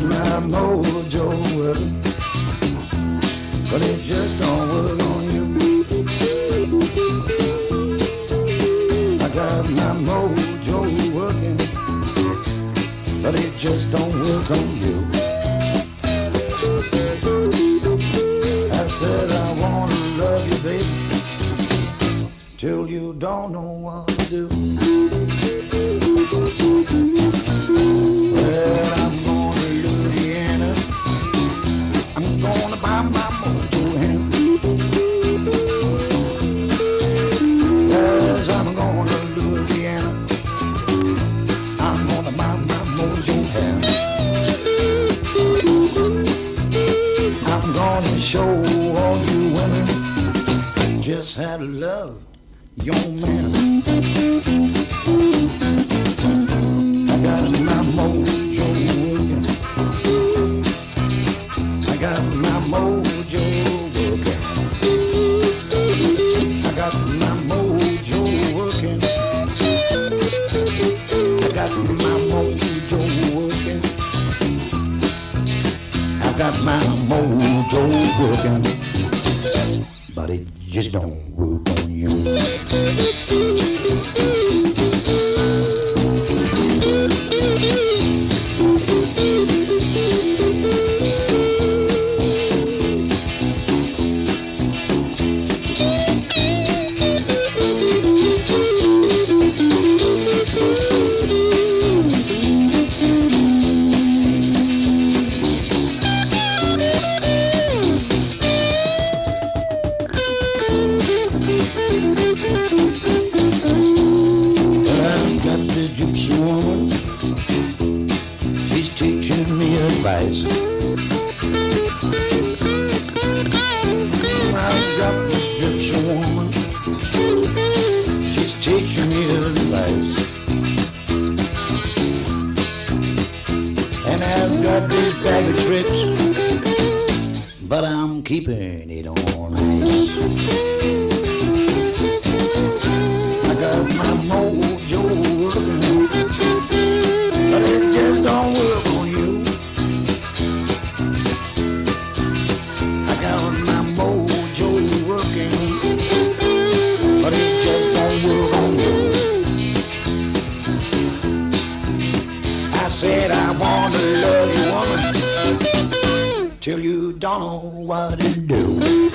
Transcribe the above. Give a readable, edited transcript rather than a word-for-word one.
my mojo working, but it just don't work on you. I got my mojo working, but it just don't work on you. I said I wanna love you, baby, till you don't know what to do. Well, I'm going to Louisiana, I'm gonna buy my mojo hand. Yes, I'm going to Louisiana, I'm gonna buy my mojo hand. I'm gonna show all you women just how to love your man. I got my mojo working, I got my mojo working, I got my mojo working, I got my mojo working, I got my mojo working, but it just don't work on you. Advice. I've got this gypsy woman, she's teaching me advice. And I've got this bag of tricks, but I'm keeping it on ice. I got my mojo working, but it just don't work on you. Said I wanna love you, woman, till you don't know what to do.